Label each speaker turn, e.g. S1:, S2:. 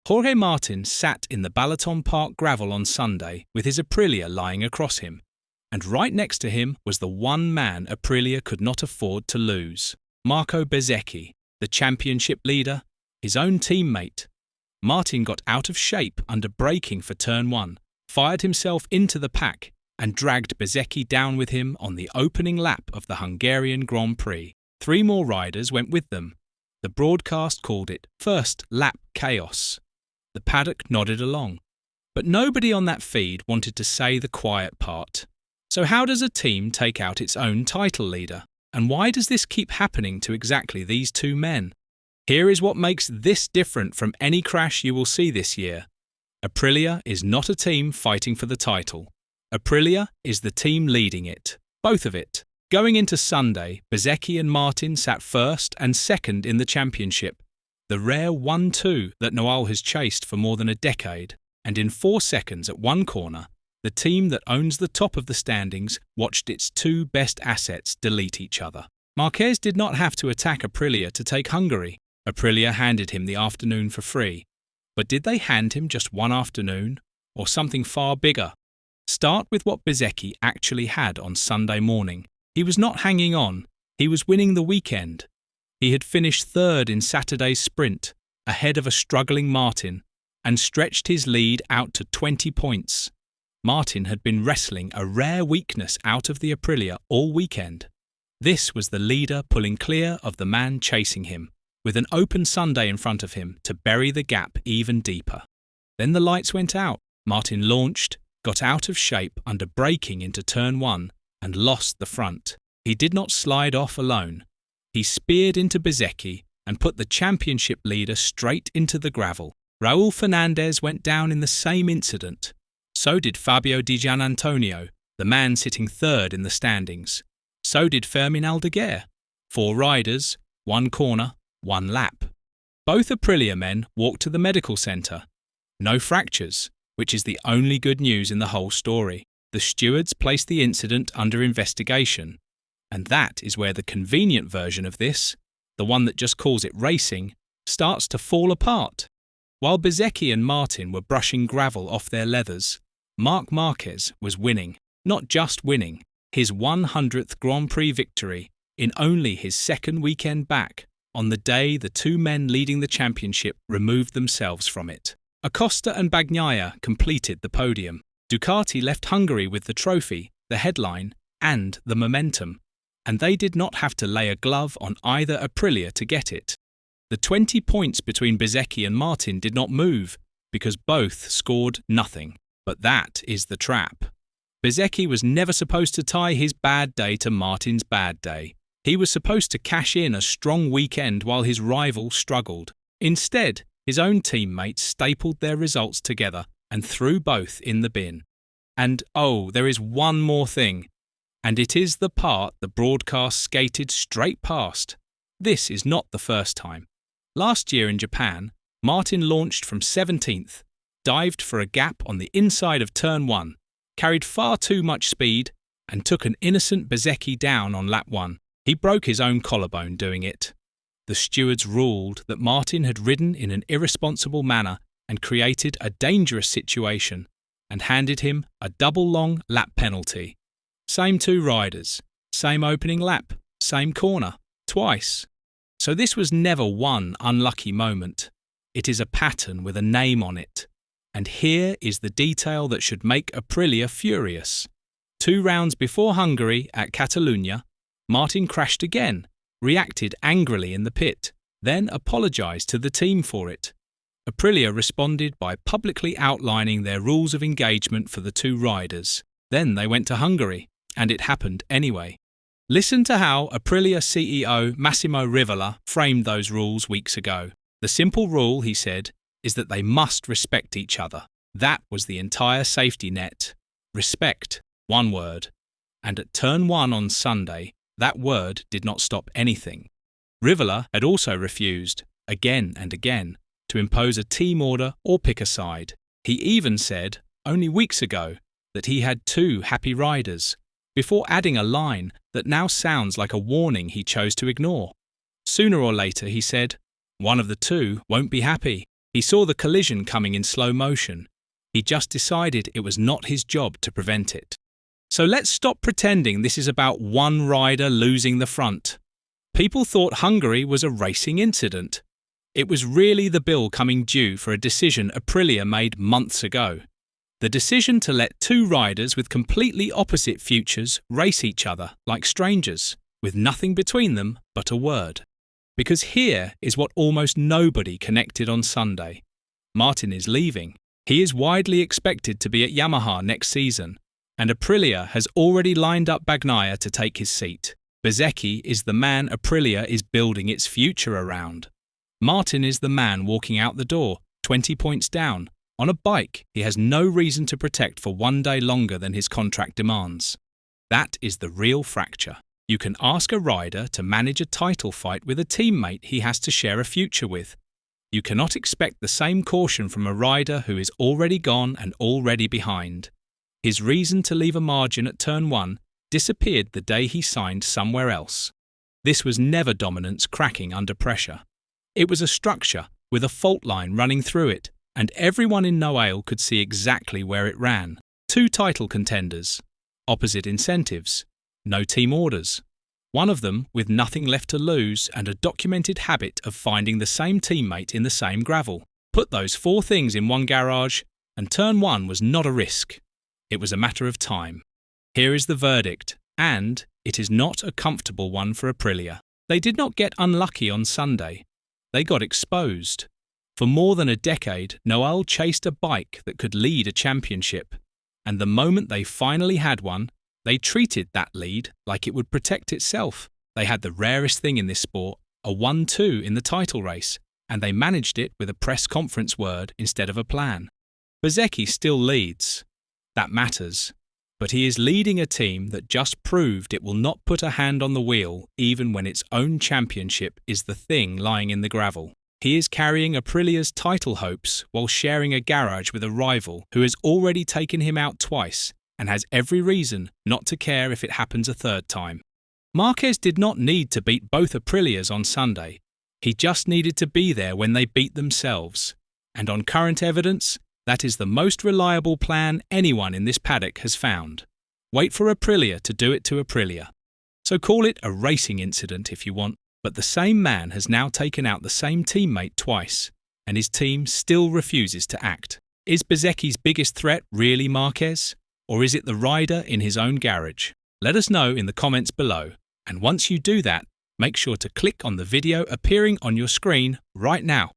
S1: Jorge Martin sat in the Balaton Park gravel on Sunday with his Aprilia lying across him, and right next to him was the one man Aprilia could not afford to lose, Marco Bezzecchi, the championship leader, his own teammate. Martin got out of shape under braking for turn 1, fired himself into the pack, and dragged Bezzecchi down with him on the opening lap of the Hungarian Grand Prix. 3 more riders went with them. The broadcast called it first lap chaos. The paddock nodded along. But nobody on that feed wanted to say the quiet part. So how does a team take out its own title leader? And why does this keep happening to exactly these 2 men? Here is what makes this different from any crash you will see this year. Aprilia is not a team fighting for the title. Aprilia is the team leading it, both of it. Going into Sunday, Bezzecchi and Martin sat first and second in the championship, the rare 1-2 that Noel has chased for more than a decade, and in 4 seconds at one corner, the team that owns the top of the standings watched its 2 best assets delete each other. Marquez did not have to attack Aprilia to take Hungary. Aprilia handed him the afternoon for free. But did they hand him just one afternoon, or something far bigger? Start with what Bezzecchi actually had on Sunday morning. He was not hanging on, he was winning the weekend. He had finished 3rd in Saturday's sprint, ahead of a struggling Martin, and stretched his lead out to 20 points. Martin had been wrestling a rare weakness out of the Aprilia all weekend. This was the leader pulling clear of the man chasing him, with an open Sunday in front of him to bury the gap even deeper. Then the lights went out. Martin launched, got out of shape under braking into turn 1, and lost the front. He did not slide off alone. He speared into Bezzecchi and put the championship leader straight into the gravel. Raul Fernandez went down in the same incident. So did Fabio Di Gianantonio, the man sitting 3rd in the standings. So did Fermin Aldeguer. 4 riders, 1 corner, 1 lap. Both Aprilia men walked to the medical centre. No fractures, which is the only good news in the whole story. The stewards placed the incident under investigation. And that is where the convenient version of this, the one that just calls it racing, starts to fall apart. While Bezzecchi and Martin were brushing gravel off their leathers, Marc Marquez was winning. Not just winning, his 100th Grand Prix victory in only his 2nd weekend back, on the day the 2 men leading the championship removed themselves from it. Acosta and Bagnaia completed the podium. Ducati left Hungary with the trophy, the headline, and the momentum, and they did not have to lay a glove on either Aprilia to get it. The 20 points between Bezzecchi and Martin did not move, because both scored nothing. But that is the trap. Bezzecchi was never supposed to tie his bad day to Martin's bad day. He was supposed to cash in a strong weekend while his rival struggled. Instead, his own teammates stapled their results together and threw both in the bin. And oh, there is one more thing. And it is the part the broadcast skated straight past. This is not the first time. Last year in Japan, Martin launched from 17th, dived for a gap on the inside of turn 1, carried far too much speed, and took an innocent Bezzecchi down on lap 1. He broke his own collarbone doing it. The stewards ruled that Martin had ridden in an irresponsible manner and created a dangerous situation, and handed him a double-long lap penalty. Same 2 riders, same opening lap, same corner, twice. So this was never one unlucky moment. It is a pattern with a name on it. And here is the detail that should make Aprilia furious. 2 rounds before Hungary at Catalunya, Martin crashed again, reacted angrily in the pit, then apologised to the team for it. Aprilia responded by publicly outlining their rules of engagement for the 2 riders. Then they went to Hungary, and it happened anyway. Listen to how Aprilia CEO Massimo Rivola framed those rules weeks ago. The simple rule, he said, is that they must respect each other. That was the entire safety net. Respect, one word. And at turn 1 on Sunday, that word did not stop anything. Rivola had also refused, again and again, to impose a team order or pick a side. He even said, only weeks ago, that he had 2 happy riders, before adding a line that now sounds like a warning he chose to ignore. Sooner or later, he said, one of the 2 won't be happy. He saw the collision coming in slow motion. He just decided it was not his job to prevent it. So let's stop pretending this is about one rider losing the front. People thought Hungary was a racing incident. It was really the bill coming due for a decision Aprilia made months ago. The decision to let two riders with completely opposite futures race each other like strangers, with nothing between them but a word. Because here is what almost nobody connected on Sunday. Martin is leaving. He is widely expected to be at Yamaha next season, and Aprilia has already lined up Bagnaia to take his seat. Bezzecchi is the man Aprilia is building its future around. Martin is the man walking out the door, 20 points down, on a bike he has no reason to protect for one day longer than his contract demands. That is the real fracture. You can ask a rider to manage a title fight with a teammate he has to share a future with. You cannot expect the same caution from a rider who is already gone and already behind. His reason to leave a margin at turn 1 disappeared the day he signed somewhere else. This was never dominance cracking under pressure. It was a structure with a fault line running through it, and everyone in Noailles could see exactly where it ran. Two title contenders, opposite incentives, no team orders. One of them with nothing left to lose and a documented habit of finding the same teammate in the same gravel. Put those four things in one garage, and turn 1 was not a risk. It was a matter of time. Here is the verdict, and it is not a comfortable one for Aprilia. They did not get unlucky on Sunday. They got exposed. For more than a decade, Noailles chased a bike that could lead a championship, and the moment they finally had one, they treated that lead like it would protect itself. They had the rarest thing in this sport, a 1-2 in the title race, and they managed it with a press conference word instead of a plan. Bezzecchi still leads. That matters. But he is leading a team that just proved it will not put a hand on the wheel even when its own championship is the thing lying in the gravel. He is carrying Aprilia's title hopes while sharing a garage with a rival who has already taken him out twice and has every reason not to care if it happens a third time. Marquez did not need to beat both Aprilias on Sunday. He just needed to be there when they beat themselves. And on current evidence, that is the most reliable plan anyone in this paddock has found. Wait for Aprilia to do it to Aprilia. So call it a racing incident if you want, but the same man has now taken out the same teammate twice, and his team still refuses to act. Is Bezzecchi's biggest threat really Marquez, or is it the rider in his own garage? Let us know in the comments below, and once you do that, make sure to click on the video appearing on your screen right now.